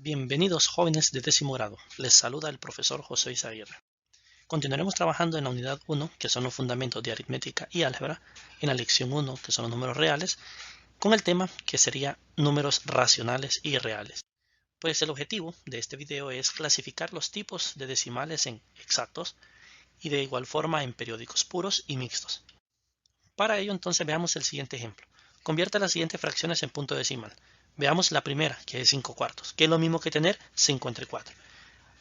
Bienvenidos jóvenes de décimo grado, les saluda el profesor José Izaguirre. Continuaremos trabajando en la unidad 1, que son los fundamentos de aritmética y álgebra, en la lección 1, que son los números reales, con el tema que sería números racionales y reales. Pues el objetivo de este video es clasificar los tipos de decimales en exactos y de igual forma en periódicos puros y mixtos. Para ello entonces veamos el siguiente ejemplo. Convierte las siguientes fracciones en punto decimal. Veamos la primera, que es 5 cuartos, que es lo mismo que tener 5 entre 4.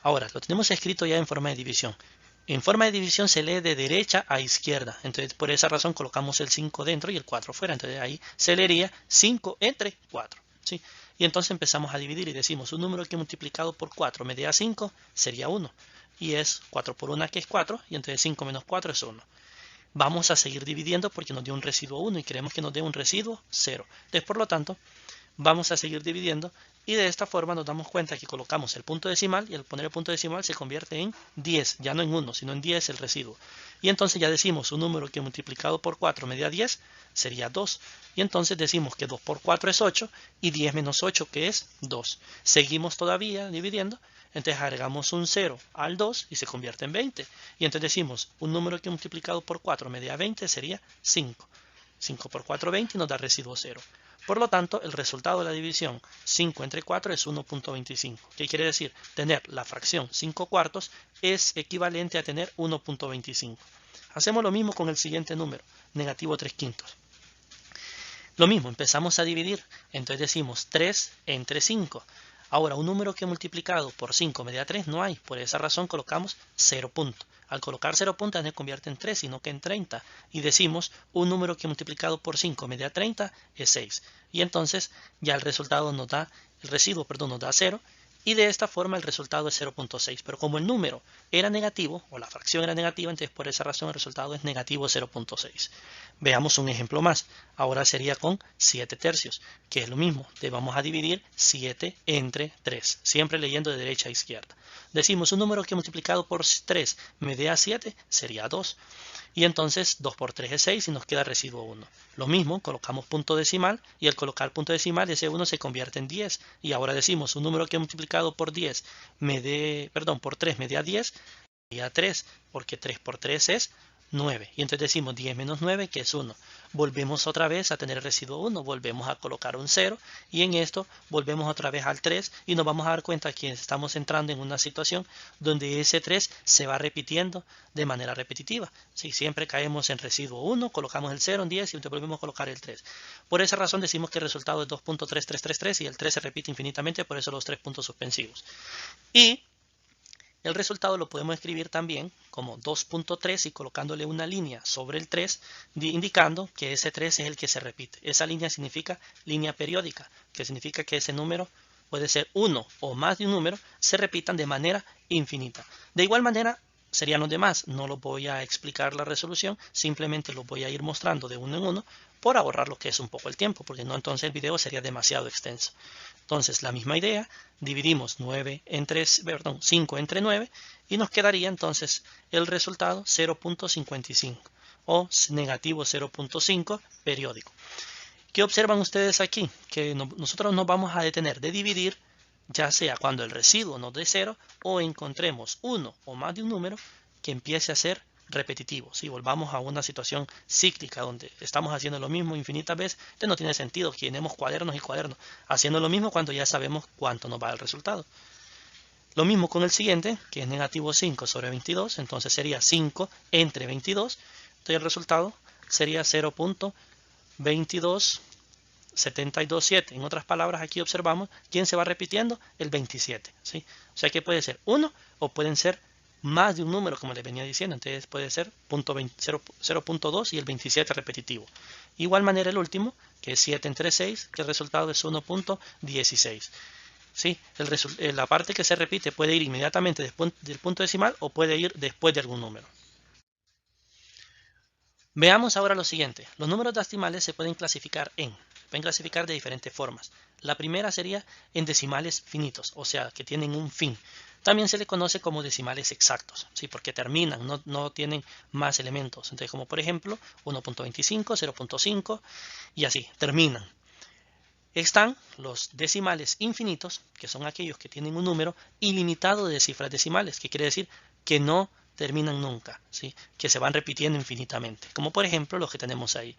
Ahora, lo tenemos escrito ya en forma de división. En forma de división se lee de derecha a izquierda. Entonces, por esa razón colocamos el 5 dentro y el 4 fuera. Entonces, ahí se leería 5 entre 4. ¿Sí? Y entonces empezamos a dividir y decimos un número que multiplicado por 4 me dé a 5 sería 1. Y es 4 por 1 que es 4. Y entonces 5 menos 4 es 1. Vamos a seguir dividiendo porque nos dio un residuo 1 y queremos que nos dé un residuo 0. Entonces, por lo tanto, vamos a seguir dividiendo y de esta forma nos damos cuenta que colocamos el punto decimal y al poner el punto decimal se convierte en 10, ya no en 1, sino en 10 el residuo. Y entonces ya decimos un número que multiplicado por 4 me da 10 sería 2. Y entonces decimos que 2 por 4 es 8 y 10 menos 8 que es 2. Seguimos todavía dividiendo. Entonces agregamos un 0 al 2 y se convierte en 20. Y entonces decimos un número que multiplicado por 4 me da 20 sería 5. 5 por 4, 20 y nos da residuo 0. Por lo tanto, el resultado de la división 5 entre 4 es 1.25. ¿Qué quiere decir? Tener la fracción 5 cuartos es equivalente a tener 1.25. Hacemos lo mismo con el siguiente número, negativo 3 quintos. Lo mismo, empezamos a dividir, entonces decimos 3 entre 5. Ahora, un número que multiplicado por 5 me da 3 no hay, por esa razón colocamos 0 punto. Al colocar 0 puntos no se convierte en 3, sino que en 30. Y decimos, un número que multiplicado por 5 me da 30 es 6. Y entonces ya el resultado nos da, el residuo, perdón, nos da 0. Y de esta forma el resultado es 0.6. Pero como el número era negativo, o la fracción era negativa, entonces por esa razón el resultado es negativo 0.6. Veamos un ejemplo más. Ahora sería con 7 tercios, que es lo mismo. Le vamos a dividir 7 entre 3, siempre leyendo de derecha a izquierda. Decimos un número que multiplicado por 3 me dé a 7 sería 2. Y entonces 2 por 3 es 6 y nos queda residuo 1. Lo mismo, colocamos punto decimal y al colocar punto decimal ese 1 se convierte en 10. Y ahora decimos un número que multiplicado por 10 me dé, perdón, por 3 me dé a 10 y a 3, porque 3 por 3 es 9. Y entonces decimos 10 menos 9, que es 1. Volvemos otra vez a tener el residuo 1, volvemos a colocar un 0 y en esto volvemos otra vez al 3 y nos vamos a dar cuenta que estamos entrando en una situación donde ese 3 se va repitiendo de manera repetitiva. Si siempre caemos en residuo 1, colocamos el 0 en 10 y entonces volvemos a colocar el 3. Por esa razón decimos que el resultado es 2.3333 y el 3 se repite infinitamente, por eso los 3 puntos suspensivos. Y el resultado lo podemos escribir también como 2.3 y colocándole una línea sobre el 3, indicando que ese 3 es el que se repite. Esa línea significa línea periódica, que significa que ese número puede ser uno o más de un número, se repitan de manera infinita. De igual manera, serían los demás. No los voy a explicar la resolución, simplemente los voy a ir mostrando de uno en uno por ahorrar lo que es un poco el tiempo, porque no entonces el video sería demasiado extenso. Entonces, la misma idea, dividimos 5 entre 9 y nos quedaría entonces el resultado 0.55 o negativo 0.5 periódico. ¿Qué observan ustedes aquí? Que nosotros nos vamos a detener de dividir, ya sea cuando el residuo nos dé 0 o encontremos uno o más de un número que empiece a ser repetitivo. Si volvamos a una situación cíclica donde estamos haciendo lo mismo infinitas veces, entonces no tiene sentido que llenemos cuadernos y cuadernos haciendo lo mismo cuando ya sabemos cuánto nos va el resultado. Lo mismo con el siguiente, que es negativo 5 sobre 22, entonces sería 5 entre 22, entonces el resultado sería 0.2272.7. En otras palabras, aquí observamos quién se va repitiendo, el 27. ¿Sí? O sea que puede ser 1 o pueden ser más de un número, como les venía diciendo. Entonces puede ser 0.2 y el 27 repetitivo. Igual manera el último, que es 7 entre 6, que el resultado es 1.16. ¿Sí? La parte que se repite puede ir inmediatamente después del punto decimal o puede ir después de algún número. Veamos ahora lo siguiente. Los números decimales se pueden clasificar de diferentes formas. La primera sería en decimales finitos, o sea, que tienen un fin. También se le conoce como decimales exactos, ¿sí? Porque terminan, no tienen más elementos. Entonces, como por ejemplo, 1.25, 0.5 y así, terminan. Están los decimales infinitos, que son aquellos que tienen un número ilimitado de cifras decimales, que quiere decir que no terminan nunca, ¿sí? Que se van repitiendo infinitamente, como por ejemplo los que tenemos ahí.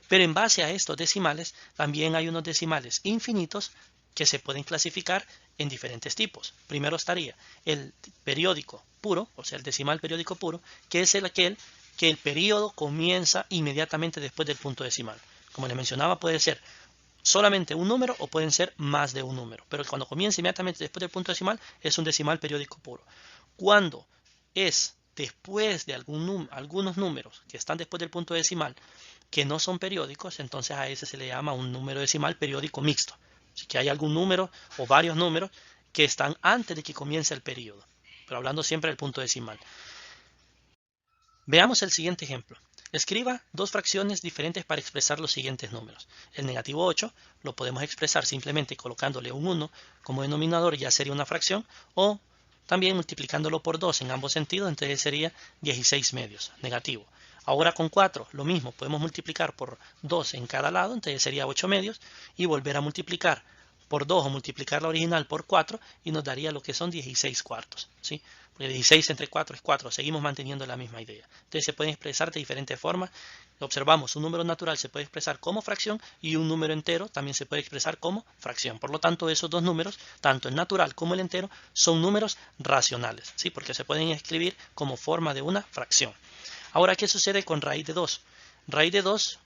Pero en base a estos decimales, también hay unos decimales infinitos que se pueden clasificar en diferentes tipos. Primero estaría el periódico puro, o sea, el decimal periódico puro, que es aquel que el periodo comienza inmediatamente después del punto decimal. Como les mencionaba, puede ser solamente un número o pueden ser más de un número, pero cuando comienza inmediatamente después del punto decimal es un decimal periódico puro. Cuando es después de algunos números que están después del punto decimal que no son periódicos, entonces a ese se le llama un número decimal periódico mixto. Así que hay algún número o varios números que están antes de que comience el periodo, pero hablando siempre del punto decimal. Veamos el siguiente ejemplo. Escriba dos fracciones diferentes para expresar los siguientes números. El negativo 8 lo podemos expresar simplemente colocándole un 1 como denominador, ya sería una fracción, o también multiplicándolo por 2 en ambos sentidos, entonces sería 16 medios, negativo. Ahora con 4, lo mismo, podemos multiplicar por 2 en cada lado, entonces sería 8 medios, y volver a multiplicar por 2 o multiplicar la original por 4 y nos daría lo que son 16 cuartos, ¿sí? Porque 16 entre 4 es 4, seguimos manteniendo la misma idea. Entonces se pueden expresar de diferentes formas. Observamos, un número natural se puede expresar como fracción y un número entero también se puede expresar como fracción. Por lo tanto, esos dos números, tanto el natural como el entero, son números racionales, ¿sí? Porque se pueden escribir como forma de una fracción. Ahora, ¿qué sucede con raíz de 2? Raíz de 2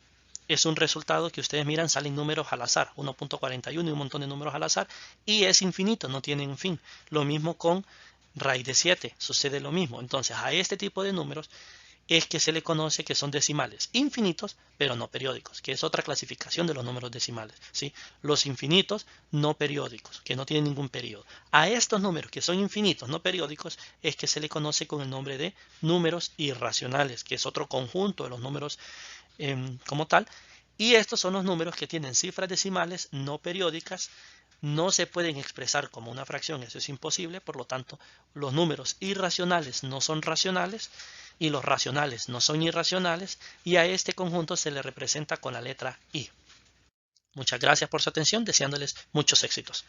es un resultado que ustedes miran, salen números al azar, 1.41 y un montón de números al azar, y es infinito, no tiene un fin. Lo mismo con raíz de 7, sucede lo mismo. Entonces, a este tipo de números es que se le conoce que son decimales infinitos, pero no periódicos, que es otra clasificación de los números decimales, ¿sí? Los infinitos no periódicos, que no tienen ningún periodo. A estos números que son infinitos no periódicos es que se le conoce con el nombre de números irracionales, que es otro conjunto de los números como tal. Y estos son los números que tienen cifras decimales no periódicas, no se pueden expresar como una fracción, eso es imposible, por lo tanto los números irracionales no son racionales y los racionales no son irracionales, y a este conjunto se le representa con la letra I. Muchas gracias por su atención, deseándoles muchos éxitos.